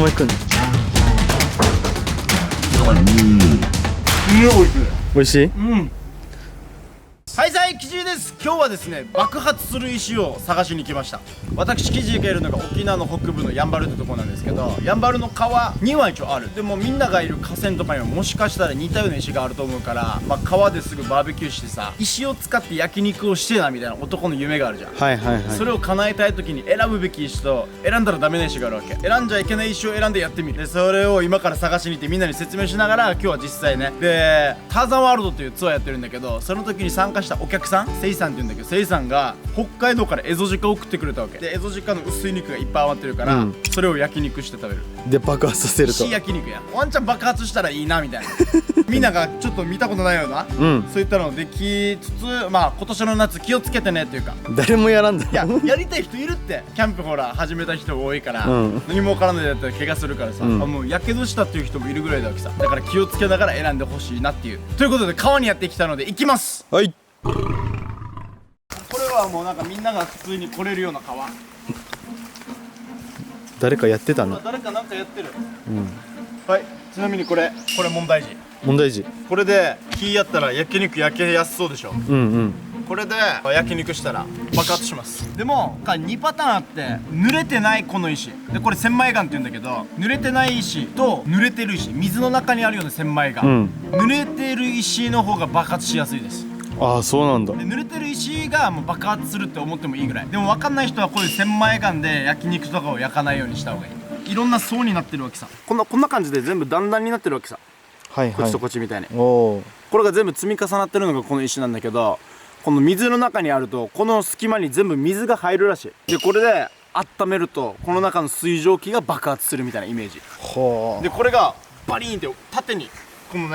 ま行くんだ。美味しい？はい、キジです。今日はですね、爆発する石を探しに来ました。私キジがいるのが沖縄の北部のやんばるってとこなんですけど、やんばるの川には一応ある。でもみんながいる河川とかにはもしかしたら似たような石があると思うから、川ですぐバーベキューしてさ、石を使って焼肉をしてなみたいな男の夢があるじゃん。はいはいはい。それを叶えたい時に選ぶべき石と選んだらダメな石があるわけ。選んじゃいけない石を選んでやってみる。でそれを今から探しに行ってみんなに説明しながら、今日は実際ね、でターザンワールドっていうツアーやってるんだけど、その時に参加したお客さん、セイさんって言うんだけど、セイさんが北海道からエゾジカを送ってくれたわけで、エゾジカの薄い肉がいっぱい余ってるから、それを焼肉して食べる。で爆発させると石焼肉やワンチャン爆発したらいいなみたいなみんながちょっと見たことないような、そういったのできつつ、今年の夏気をつけてねっていうか、誰もやらんだ。いややりたい人いるって。キャンプほら始めた人多いから、何も分からないだったら怪我するからさ、もうやけどしたっていう人もいるぐらいだわけさ。だから気をつけながら選んでほしいなっていう。ということで川にやってきたので行きます。はい。これはもうなんかみんなが普通に来れるような川。誰かやってたの？誰かなんかやってる。はい、ちなみにこれ問題児。問題児。これで火やったら焼肉焼けやすそうでしょ。これで焼肉したら爆発します。でも2パターンあって、濡れてないこの石で、これ千枚岩って言うんだけど、濡れてない石と濡れてる石、水の中にあるような千枚岩、濡れてる石の方が爆発しやすいです。ああ、そうなんだ。で濡れてる石がもう爆発するって思ってもいいぐらい。でも分かんない人はこういう千枚岩で焼肉とかを焼かないようにした方がいい。いろんな層になってるわけさ。こんな感じで全部段々になってるわけさ。はいはい。こっちとこっちみたいに。おー。これが全部積み重なってるのがこの石なんだけど、この水の中にあるとこの隙間に全部水が入るらしい。でこれで温めるとこの中の水蒸気が爆発するみたいなイメージ。でこれがバリーンって縦にこの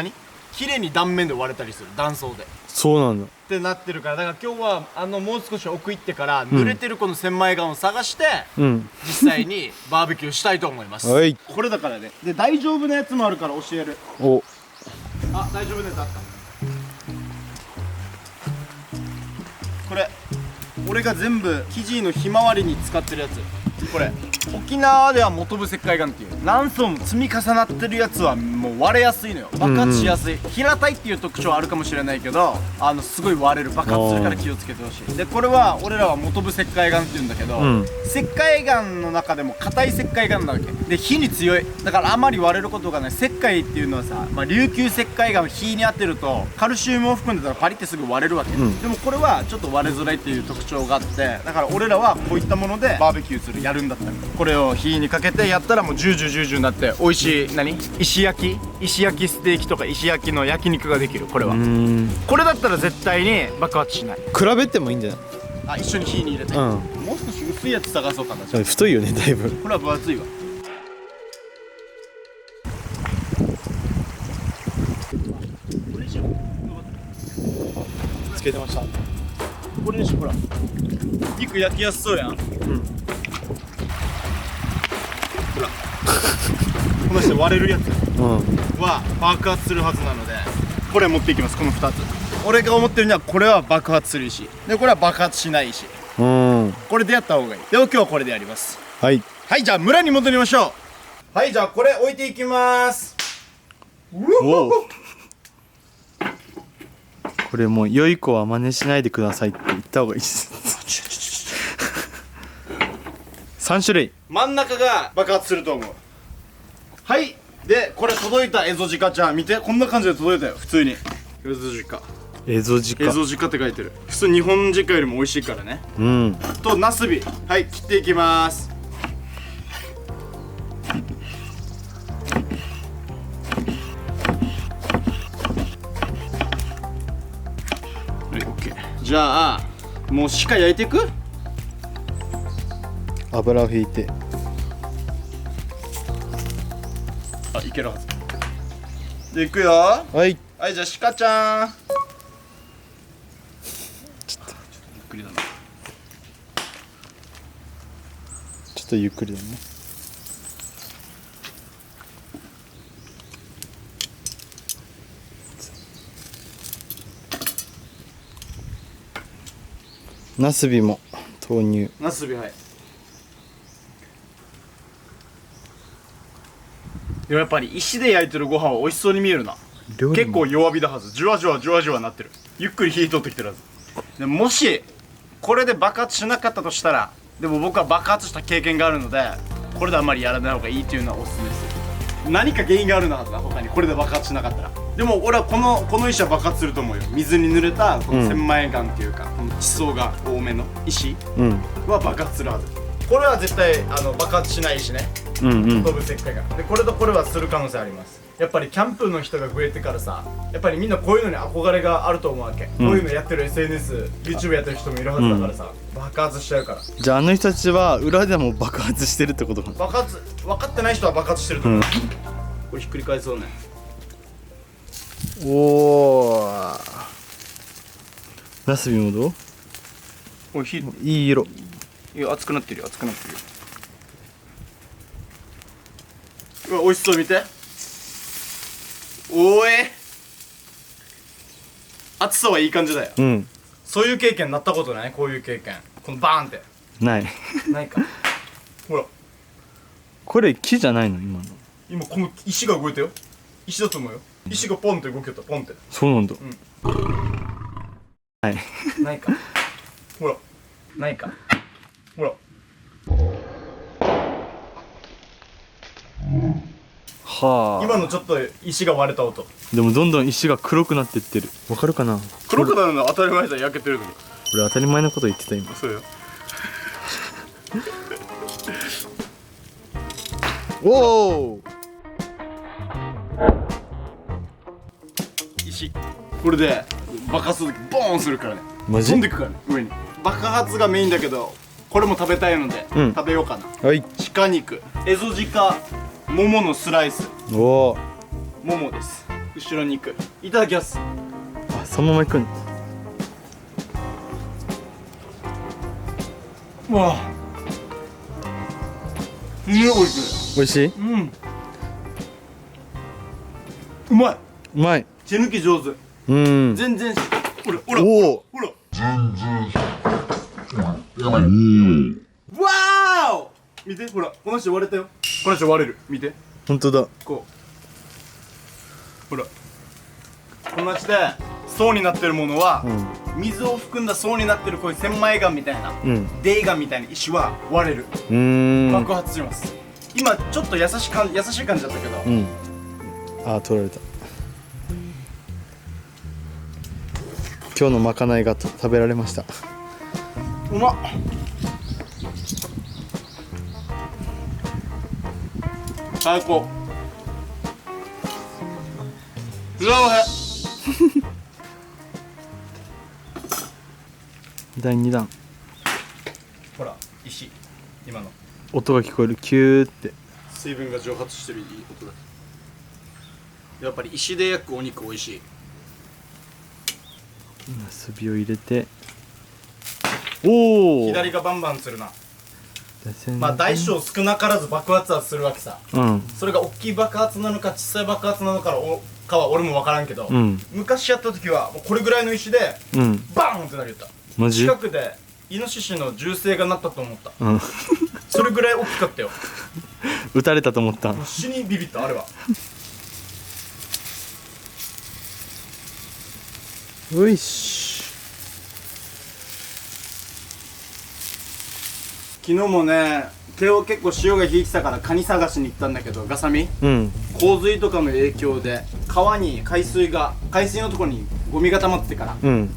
綺麗に断面で割れたりする、断層で。そうなんだってなってるから、だから今日はもう少し奥行ってから濡れてるこの千枚岩を探して、実際にバーベキューしたいと思います。はい。これだからね。で大丈夫なやつもあるから教える。お。あ、大丈夫なやつあった。これ俺が全部生地のひまわりに使ってるやつ。これ沖縄では本部石灰岩っていう、何層も積み重なってるやつはもう割れやすいのよ。爆発しやすい、平たいっていう特徴はあるかもしれないけど、すごい割れる、爆発するから気をつけてほしい。でこれは俺らは本部石灰岩っていうんだけど、石灰岩の中でも硬い石灰岩なわけで、火に強い。だからあまり割れることがない。石灰っていうのはさ、琉球石灰岩を火に当てるとカルシウムを含んでたらパリってすぐ割れるわけ、でもこれはちょっと割れづらいっていう特徴があって、だから俺らはこういったものでバーベキューする、やるんだったらこれを火にかけてやったらもうジュージュージュージューになって美味しい石焼きステーキとか石焼きの焼肉ができる。これはこれだったら絶対に爆発しない。比べてもいいんじゃない？あ、一緒に火に入れて、もう少し薄いやつ探そうかな。太いよねだいぶ。これは分厚いわ。つけてました。これにしほら肉焼きやすそうやん。ほらこの人割れるやつは爆発するはずなので、これ持っていきます。この2つ。俺が思ってるにはこれは爆発する石で、これは爆発しない石。これでやった方がいい。でも今日はこれでやります。はい、じゃあ村に戻りましょう。はい、じゃあこれ置いていきます。これもう良い子は真似しないでくださいって言った方がいいです3種類。真ん中が爆発すると思う。はい、でこれ届いたエゾジカちゃん見て、こんな感じで届いたよ。普通にエゾジカって書いてる。普通日本ジカよりも美味しいからね。とナスビ、はい、切っていきます。はい、オッケー。じゃあもう鹿焼いていく。油を引いて。あ、いけるはず。でいくよ。はい、はい、じゃあ鹿ちゃんちょっとゆっくりだな。ちょっとゆっくりだね。ナスビも投入。ナスビ、はい。でもやっぱり石で焼いてるご飯は美味しそうに見えるな。料理結構弱火だはず。じゅわじゅわじゅわじゅわなってる。ゆっくり火通ってきてるはず。でももしこれで爆発しなかったとしたら、でも僕は爆発した経験があるので、これであんまりやらない方がいいっていうのはおすすめです。何か原因があるのはずだ、他に。これで爆発しなかったら。でも俺はこの石は爆発すると思うよ。水に濡れたこの千枚岩っていうか、この地層が多めの石は爆発するはず。これは絶対爆発しない石ね。飛ぶ石灰が。でこれとこれはする可能性あります。やっぱりキャンプの人が増えてからさ、やっぱりみんなこういうのに憧れがあると思うわけ。こういうのやってる SNS、YouTube やってる人もいるはずだからさ、爆発しちゃうから。じゃああの人たちは裏でも爆発してるってことかな。爆発分かってない人は爆発してると思う。これひっくり返そうね。おー、ナスビもどう？おい火、いい色。いや熱くなってるよ、熱くなってるよ。うわ美味しそう、見て。おえ、熱さはいい感じだよ。そういう経験なったことない？こういう経験、このバーンってないないか。ほらこれ木じゃないの今の。今この石が動いたよ。石だと思うよ。石がポンって動けた、ポンって。そうなんだ。はい。ないか。ほらないか。ほらはあ。今のちょっと石が割れた音。でもどんどん石が黒くなってってる。わかるかな？黒くなるのは当たり前だよ、焼けてるのに。俺当たり前のこと言ってた今。そうよ。おお。石これで爆発するときボーンするからね。マジ？飛んでくからね、上に。爆発がメインだけど、これも食べたいので、食べようかな。はい。鹿肉、エゾジカ、もものスライス。おお。ももです。後ろ肉いただきます。あ、そのまま行くん。うわあ、おいしい。美味しい？うまい。うまい。手抜き上手。全然。ほらほらおお。ほら。わーお、見て、ほらこの人割れたよ。この人割れる、見て。本当だ。こうほら、こんなして層になってるものは、水を含んだ層になってるこういう千枚岩みたいな、泥岩みたいな石は割れる。爆発します。今ちょっと優しい感じだったけど、あー、取られた。今日のまかないが食べられました。うまっ。最高。うわおへ。第2弾。ほら石、今の音が聞こえる。キューって。水分が蒸発してるいい音だ。やっぱり石で焼くお肉美味しい。ナスビを入れて。おお。左がバンバンするな。まあ大小少なからず爆発はするわけさ。それが大きい爆発なのか小さい爆発なのかは俺も分からんけど、昔やった時はもうこれぐらいの石でバーンってなりよった。マジ？近くでイノシシの銃声が鳴ったと思った。それぐらい大きかったよ。撃たれたと思った。死にビビった、あれは。おいし。昨日もね、今日結構潮が引いてたからカニ探しに行ったんだけど、ガサミ、洪水とかの影響で川に海水のところにゴミが溜まってから、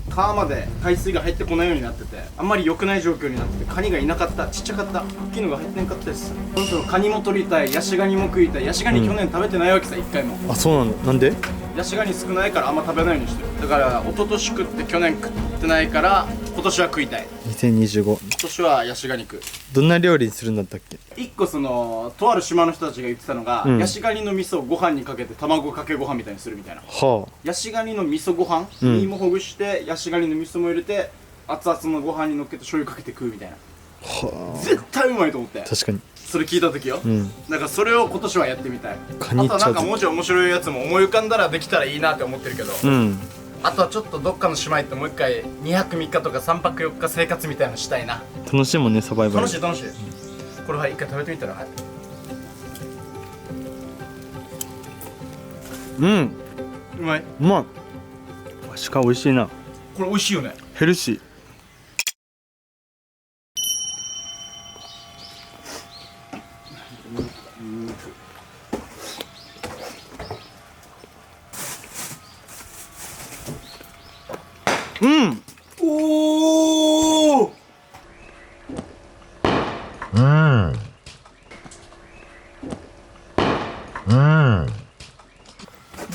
川まで海水が入ってこないようになってて、あんまり良くない状況になってて、カニがいなかった。ちっちゃかった。大きいのが入ってなかったです。そろそろカニも取りたい、ヤシガニも食いたい。ヤシガニ去年食べてないわけさ、一回も。あ、そうなの？なんで？ヤシガニ少ないからあんま食べないようにしてる。だから一昨年食って去年食ってないから、今年は食いたい。2025。今年はヤシガニ食う。どんな料理にするんだったっけ？一個とある島の人たちが言ってたのが、ヤシガニの味噌をご飯にかけて卵かけご飯みたいにするみたいな。はあ。ヤシガニの味噌ご飯、身もほぐしてヤシガニの味噌も入れて熱々のご飯にのっけて醤油かけて食うみたいな。はあ。絶対うまいと思って。確かに。それ聞いた時よ。だからそれを今年はやってみたい。カニあとはなんかもうちょい面白いやつも思い浮かんだらできたらいいなって思ってるけど、あとはちょっとどっかの島行ってもう一回2泊3日とか3泊4日生活みたいなのしたいな。楽しいもんね、サバイバル。楽しい楽しい。これはい一回食べてみたら。はい。うん、うまい。うまい。鹿美味しいな。これ美味しいよね。ヘルシー。うん。おお。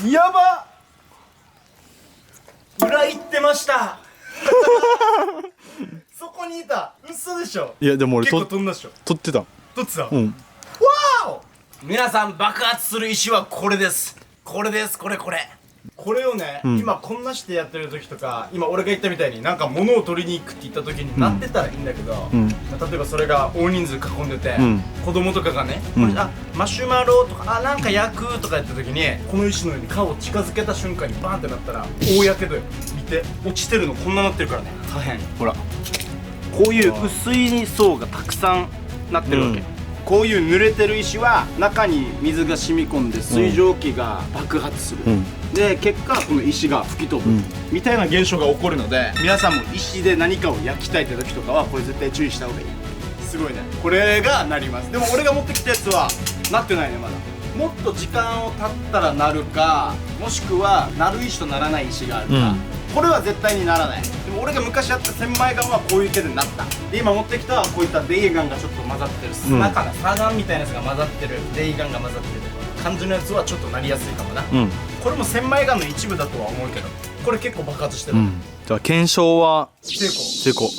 やば。裏行ってました。そこにいた。嘘でしょ。いやでも俺結構飛んだでしょ。取ってた。どっちだ。うん。わお。皆さん爆発する石はこれです。これです。これをね、ん今こんなしてやってる時とか、今俺が言ったみたいになんか物を取りに行くって言った時になってたらいいんだけど、ん例えばそれが大人数囲んでて、ん子供とかがね、んあマシュマロとかなんか焼くとかやった時にこの石のように顔を近づけた瞬間にバーンってなったら大やけどよ。見て、落ちてるのこんななってるからね。大変。ほら、こういう薄い層がたくさんなってるわけ、こういう濡れてる石は中に水が染み込んで水蒸気が爆発する、で結果この石が吹き飛ぶ、みたいな現象が起こるので、皆さんも石で何かを焼きたいって時とかはこれ絶対注意した方がいい。すごいね、これがなります。でも俺が持ってきたやつはなってないね。まだもっと時間を経ったらなるか、もしくはなる石とならない石があるか、これは絶対にならない。でも俺が昔やった千枚岩はこういう手でなった。で今持ってきたこういったデイガンがちょっと混ざってる、砂かな、砂岩みたいなやつが混ざってる、デイガンが混ざってる感じのやつはちょっとなりやすいかもな、これも千枚岩の一部だとは思うけど、これ結構爆発してる、じゃあ検証は成成功。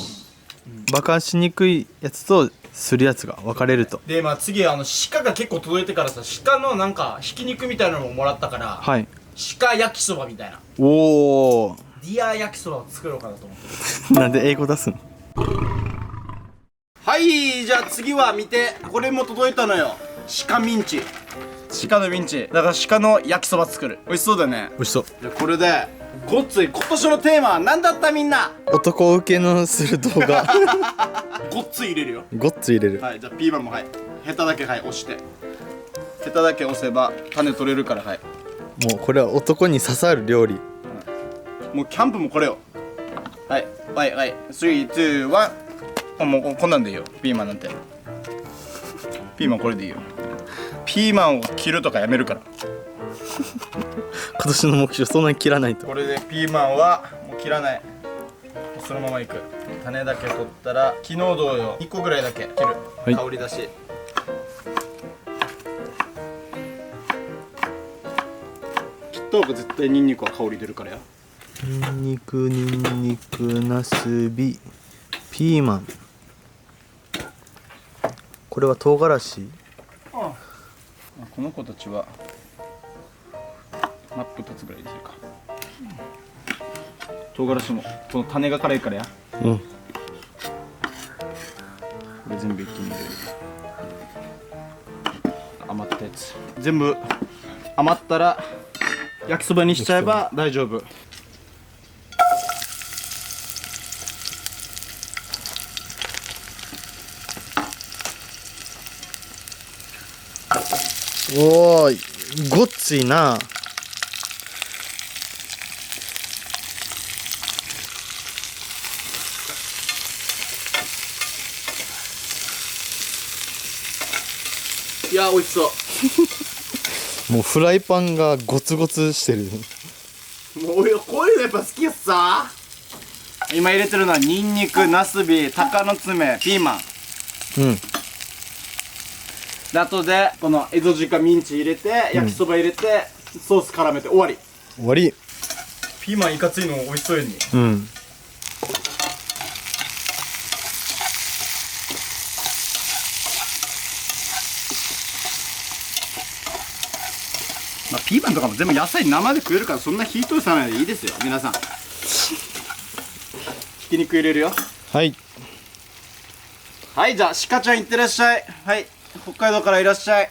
爆発しにくいやつとするやつが分かれると。で次鹿が結構届いてからさ、鹿のなんかひき肉みたいなのももらったから、はい。鹿焼きそばみたいな、おお。ディア焼きそばを作ろうかなと思ってる。なんで英語出すの？はい、じゃあ次は見て、これも届いたのよ。鹿ミンチ、鹿のミンチだから鹿の焼きそば作る。美味しそうだね。美味しそう。じゃあこれでごっつい。今年のテーマは何だった？みんな男受けのする動画。ごっつい入れるよ。ごっつ入れる。はい、じゃあピーマンも、はい、ヘタだけ、はい、押して、ヘタだけ押せば種取れるから。はい、もうこれは男に刺さる料理。もうキャンプもこれよ。はいはいはい、3、2、1。もうこんなんでいいよ。ピーマンなんて、ピーマンこれでいいよ。ピーマンを切るとかやめるから。今年の目標そんなに切らないと。これでピーマンはもう切らない、そのままいく。種だけ取ったら昨日同様1個ぐらいだけ切る、はい、香りだし。切った方が絶対ニンニクは香り出るからや。ニンニク、ナスビ、ピーマン。これは唐辛子。この子たちは真っ二つぐらいにするか。唐辛子もこの種が辛いからや。これ全部一気に入れる。余ったやつ全部余ったら焼きそばにしちゃえば大丈夫。おーい、ごっついな。いや、美味しそう。もうフライパンがゴツゴツしてる。もう俺こういうのやっぱ好きやっさ。今入れてるのはニンニク、ナスビ、鷹の爪、ピーマン。で後でこのエゾジカミンチ入れて、焼きそば入れて、ソース絡めて終わり。終わり。ピーマンいかついの美味しそうやに。まあ、ピーマンとかも全部野菜生で食えるから、そんな火通さないでいいですよ皆さん。ひき肉入れるよ。はい。はい、じゃあ鹿ちゃんいってらっしゃい。はい、北海道からいらっしゃい。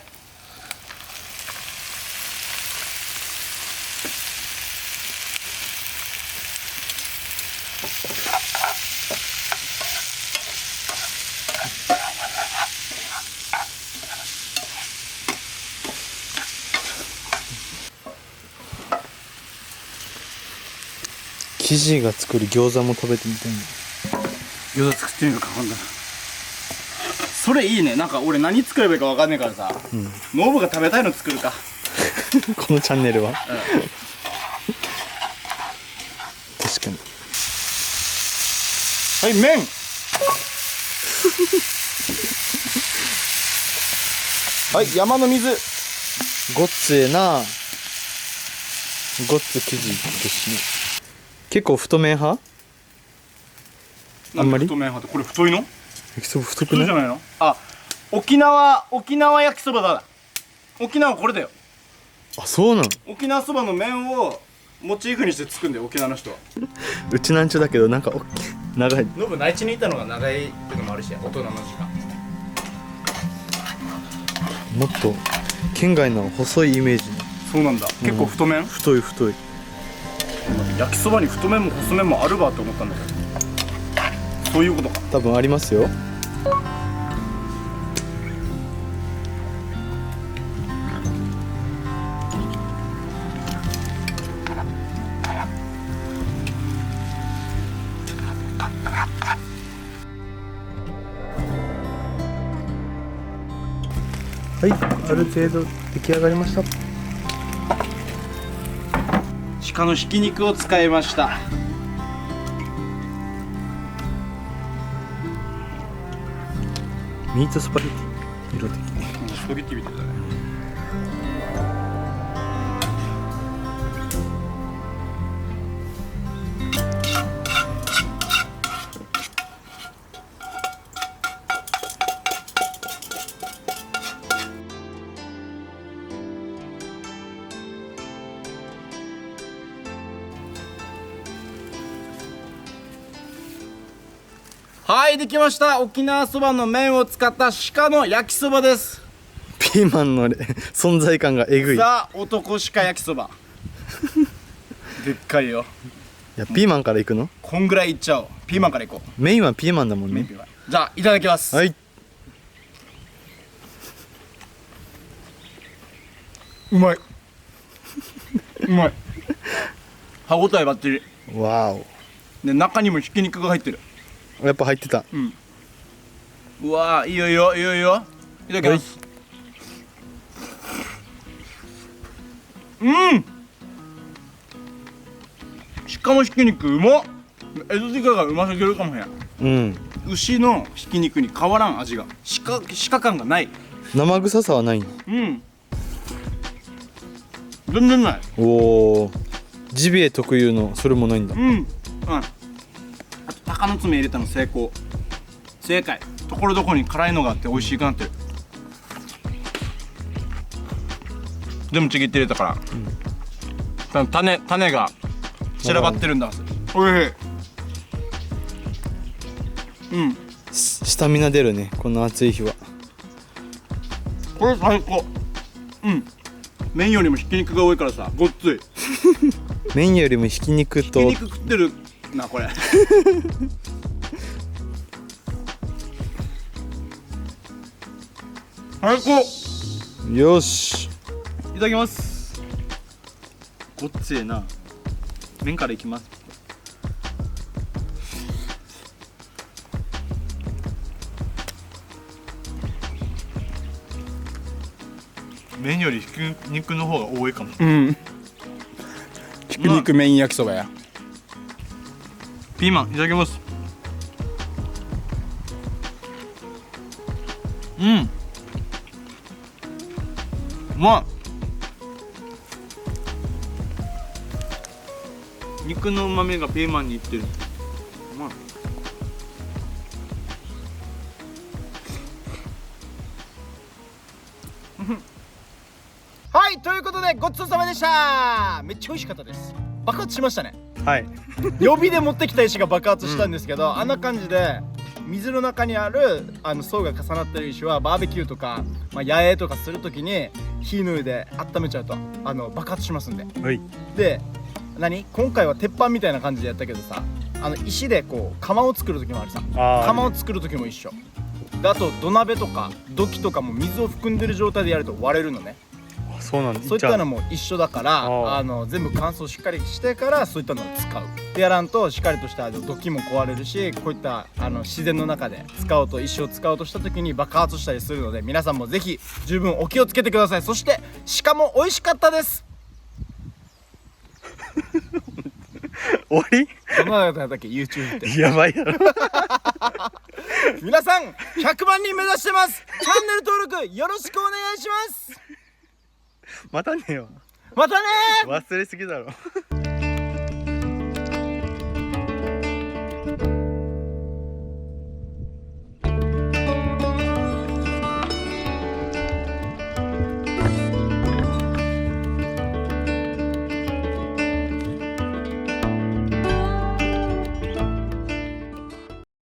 生地が作る餃子も食べてみたいな。餃子作ってみるか今度。それいいね。なんか俺何作ればいいか分かんねえからさ、ノブが食べたいの作るか。このチャンネルは、確かに。はい、麺。はい、山の水。ごっつえな。ごっつ生地ですね。結構太麺派？あんまり太麺派ってこれ太いの？焼きそば太くない？普通じゃないの？あ、沖縄焼きそばだ。沖縄これだよ。あ、そうなの？沖縄そばの麺をモチーフにして作るんだよ、沖縄の人は。うちなんちゅだけどなんか長い。ノブ内地にいたのが長いっていうのもあるし、大人の時間。もっと県外の細いイメージ。そうなんだ。結構太麺？太い太い。焼きそばに太麺も細麺もあるわって思ったんだけど。そういうことか。多分ありますよ。はい、ある程度出来上がりました。鹿のひき肉を使いました。ミートスパゲティ色的に。スパゲッティみたいだね。はい、できました。沖縄そばの麺を使った鹿の焼きそばです。ピーマンの存在感がえぐい。いさあ、男鹿焼きそば。でっかいよ。や、ピーマンからいくの？こんぐらいいっちゃおう。ピーマンからいこメインはピーマンだもんう。ね。じゃあ、いただきます。はい。うまい。うまい。歯ごたえばっちり。わーで、中にもひき肉が入ってる。お。やっぱ入ってた。うわー、いいよいいよいいよいいよ。いただきます。鹿のひき肉うまっ。エゾジカがうますぎるかもしれん。うん。牛のひき肉に変わらん味が。鹿感がない。生臭さはないの？全然ない。おお。ジビエ特有のそれもないんだ。あと鷹の爪入れたの成功。正解。ところどころに辛いのがあって美味しくなってる。全部ちぎって入れたから、種が散らばってるんだ。おいしい。スタミナ出るね、この暑い日は。これ最高。麺よりもひき肉が多いからさ、ごっつい。麺よりもひき肉と。ひき肉食ってるな、これ。最高。よし。いただきます。ごっつえな。麺からいきます。麺よりひき肉の方が多いかも。ひき肉メイン焼きそばや。ピーマンいただきます。うまい。肉の旨味がピーマンにいってる。うまい。はい、ということでごちそうさまでした。めっちゃ美味しかったです。爆発しましたね。はい。予備で持ってきた石が爆発したんですけど、あんな感じで水の中にある層が重なってる石はバーベキューとか、野営とかするときに火の上で温めちゃうと爆発しますんで。はい。で、今回は鉄板みたいな感じでやったけどさ、石でこう窯を作る時もあるさ。窯を作る時も一緒で、あと土鍋とか土器とかも水を含んでる状態でやると割れるのね。そうなんだ。そういったのも一緒だから、全部乾燥しっかりしてからそういったのを使うってくやらんとしっかりとした土器も壊れるし、こういった自然の中で石を使おうとした時に爆発したりするので、皆さんもぜひ十分お気をつけてください。そして鹿も美味しかったです。終わり？どの中だっけ YouTube ってやばいやろ。皆さん100万人目指してます。チャンネル登録よろしくお願いします。またねよ。またねー。忘れすぎだろ。